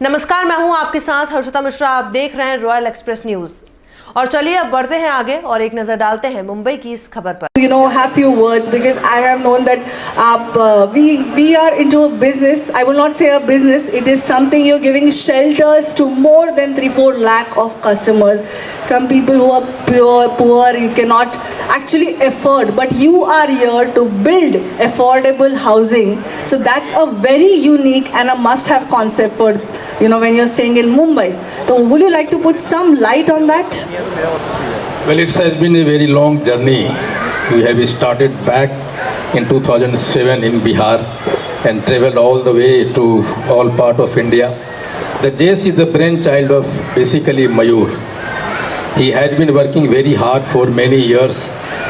नमस्कार, मैं हूं आपके साथ हर्षिता मिश्रा। आप देख रहे हैं रॉयल एक्सप्रेस न्यूज। और चलिए अब बढ़ते हैं आगे और एक नजर डालते हैं मुंबई की इस खबर पर। Have few words because I have known that we are into a business. I will not say a business. It is something you're giving shelters to more than 3-4 lakh of customers. Some people who are poor, you cannot actually afford, but you are here to build affordable housing. So that's a very unique and a must-have concept for when you're staying in Mumbai. So would you like to put some light on that? Well, it has been a very long journey. We have started back in 2007 in Bihar and traveled all the way to all part of India. The Jace is the brainchild of basically Mayur. He has been working very hard for many years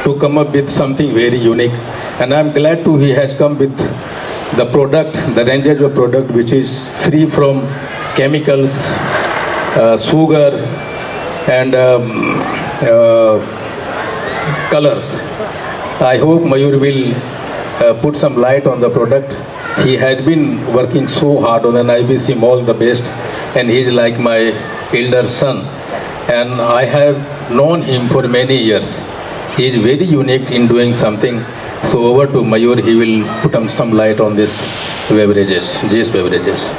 to come up with something very unique. And I am glad he has come with the product, the ranges of product which is free from chemicals, sugar and colors. I hope Mayur will put some light on the product. He has been working so hard on, and I wish him all the best. And he is like my elder son, and I have known him for many years. He is very unique in doing something. So over to Mayur, he will put some light on this beverages, Jace beverages.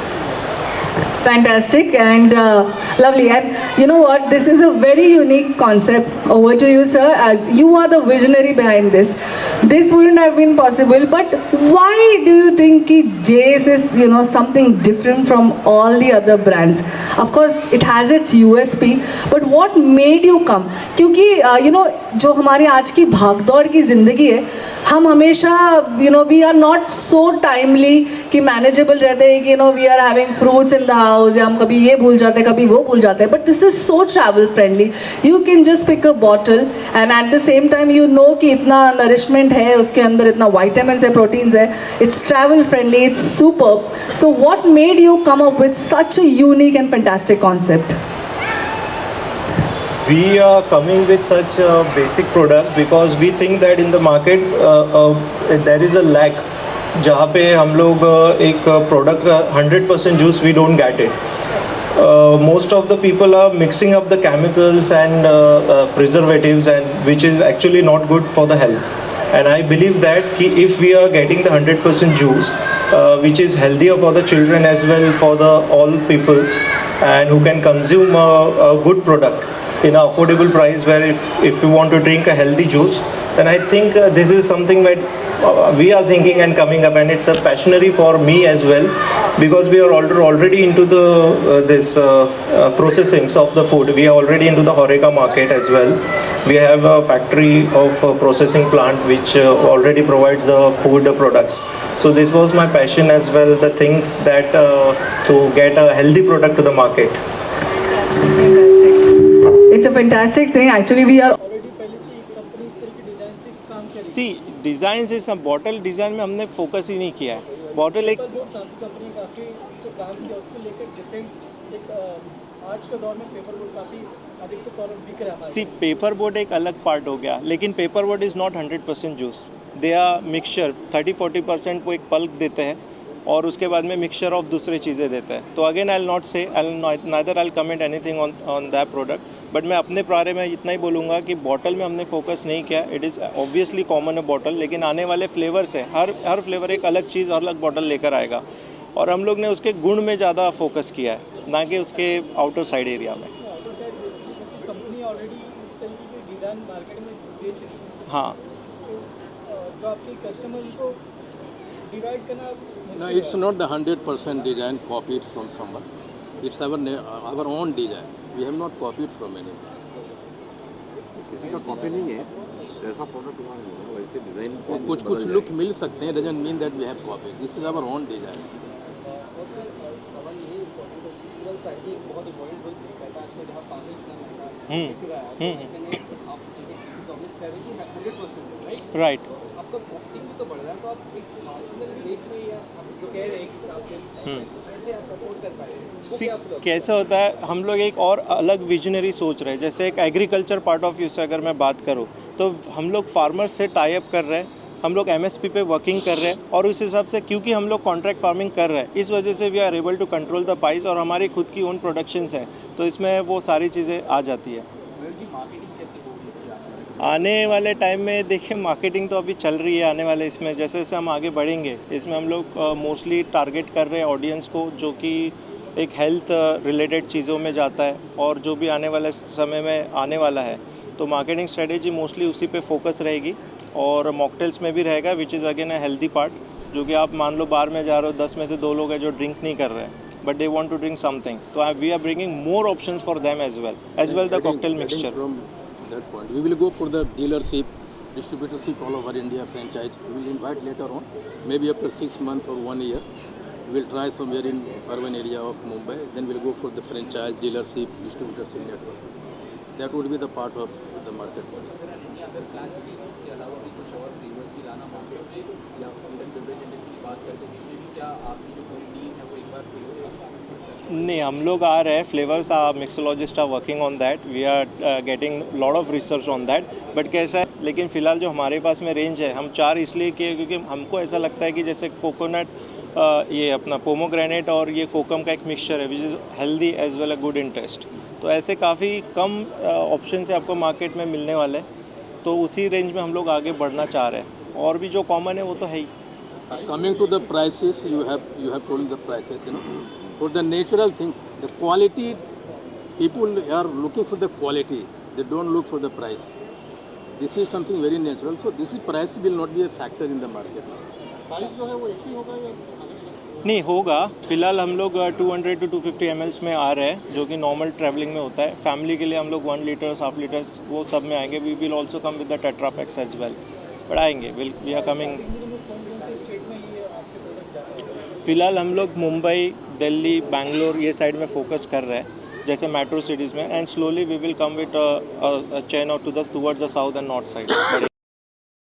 Fantastic and lovely. And you know what? This is a very unique concept. Over to you, sir. You are the visionary behind this. This wouldn't have been possible. But why do you think Jace is, something different from all the other brands? Of course, it has its USP. But what made you come? क्योंकि जो हमारी आज की भागदौड़ की ज़िंदगी है, हम हमेशा we are not so timely कि मैनेजेबल रहते हैं कि we are having fruits in the house, या हम कभी ये भूल जाते हैं कभी वो भूल जाते हैं. But this is so travel friendly. You can just pick a bottle and at the same time कि इतना नरिशमेंट है उसके अंदर, इतना वाइटामिन्स है, प्रोटीन्स है. It's travel friendly, it's super. So what made you come up with such a unique and fantastic concept? We are coming with such a basic product because we think that in the market there is a lack जहाँ पे हम लोग एक product 100% juice we don't get it. Most of the people are mixing up the chemicals and preservatives, and which is actually not good for the health. And I believe that if we are getting the 100% juice, which is healthier for the children as well, for the all peoples, and who can consume a good product in an affordable price, where if you want to drink a healthy juice, then I think this is something that we are thinking and coming up, and it's a passionary for me as well, because we are already into the this processing of the food. We are already into the Horeca market as well. We have a factory of processing plant which already provides the food products. So this was my passion as well, the things that to get a healthy product to the market. It's a fantastic thing. Actually, we are see design से सब bottle design में हमने focus ही नहीं किया है. Bottle एक C paper board एक अलग पार्ट हो गया, लेकिन paper board is not 100% juice. They are mixture 30-40% वो एक पल्प देते हैं और उसके बाद में मिक्सचर ऑफ दूसरी चीज़ें देते हैं. तो अगेन आई विल नॉट से, neither I will comment anything on that product. But मैं अपने बारे में इतना ही बोलूँगा कि बॉटल में हमने फोकस नहीं किया. इट इज़ ऑब्वियसली कॉमन है बॉटल, लेकिन आने वाले फ्लेवर्स है, हर फ्लेवर एक अलग चीज़, अलग बॉटल लेकर आएगा. और हम लोग ने उसके गुण में ज़्यादा फोकस किया है, ना कि उसके आउटर साइड एरिया में. हाँ, No, it's not the 100% design copied from someone. It's our own design. We have not copied from anyone. किसी का कॉपी नहीं है, जैसा प्रोडक्ट हुआ है वैसे डिज़ाइन. कुछ लुक मिल सकते हैं, doesn't mean that we have copied. This is our own design. Right. आपका कॉस्टिंग भी तो बढ़ रहा है, तो आप एक मार्जिनल रेट में या आप जो कह रहे हैं एक हिसाब से कैसे आप सपोर्ट कर पाएंगे? कैसा होता है, हम लोग एक और अलग विजनरी सोच रहे हैं. जैसे एक एग्रीकल्चर पार्ट ऑफ व्यू से अगर मैं बात करूँ, तो हम लोग फार्मर्स से टाई अप कर रहे हैं. हम लोग MSP पे वर्किंग कर रहे हैं और उस हिसाब से क्योंकि हम लोग कॉन्ट्रैक्ट फार्मिंग कर रहे हैं इस वजह से we are able to control the price और हमारी खुद की ओन प्रोडक्शंस है तो इसमें वो सारी चीज़ें आ जाती है। आने वाले टाइम में देखिए मार्केटिंग तो अभी चल रही है आने वाले इसमें जैसे जैसे हम आगे बढ़ेंगे इसमें हम लोग मोस्टली टारगेट कर रहे हैं ऑडियंस को जो कि एक हेल्थ रिलेटेड चीज़ों में जाता है और जो भी आने वाले समय में आने वाला है तो मार्केटिंग स्ट्रेटेजी मोस्टली उसी पे फोकस रहेगी और मॉकटेल्स में भी रहेगा which is again a healthy part जो कि आप मान लो बार में जा रहे हो 10 में से 2 लोग हैं जो ड्रिंक नहीं कर रहे हैं but they want to drink something तो we are bringing more options for them as well the cocktail mixture. From that point, we will go for the dealership, distributorship all over India franchise. We will invite later on, maybe after 6 months or 1 year. We will try somewhere in urban area of Mumbai. Then we'll go for the franchise, dealership, distributorship network. That would be the part of the market. अगर plan उसके अलावा भी कुछ और flavours भी लाना market में या फूड एंड बेवरेज इंडस्ट्री की बात करते हैं उसमें भी क्या आपकी जो पूरी टीम है वो एक बार नहीं हम लोग आ रहे हैं flavours mixologist are working on that we are getting lot of research on that but कैसा है लेकिन फ़िलहाल जो हमारे पास में रेंज है हम 4 इसलिए किए क्योंकि हमको ऐसा लगता है कि जैसे कोकोनट ये अपना पोमोग्रेनेट और ये कोकम का एक मिक्सचर है which is healthy as well a good in taste तो ऐसे काफ़ी कम ऑप्शन है आपको मार्केट में मिलने वाले तो उसी रेंज में हम लोग आगे बढ़ना चाह रहे हैं और भी जो कॉमन है वो तो है ही। Coming to the prices, you have told the prices, For the natural thing, the quality, people are looking for the quality. They don't look for the price. This is something very natural. So this is price will not be a factor in the market. Size जो है वो एक ही होगा या नहीं होगा फिलहाल हम लोग 200 to 250 ml में आ रहे हैं जो कि नॉर्मल ट्रैवलिंग में होता है फैमिली के लिए हम लोग 1 लीटर हाफ लीटर्स वो सब में आएंगे we will also come with the tetra packs as well but आएंगे वी आर कमिंग। फ़िलहाल हम लोग मुंबई दिल्ली बैंगलोर ये साइड में फोकस कर रहे हैं जैसे मेट्रो सिटीज़ में and slowly we will come with chain और towards the south and north side.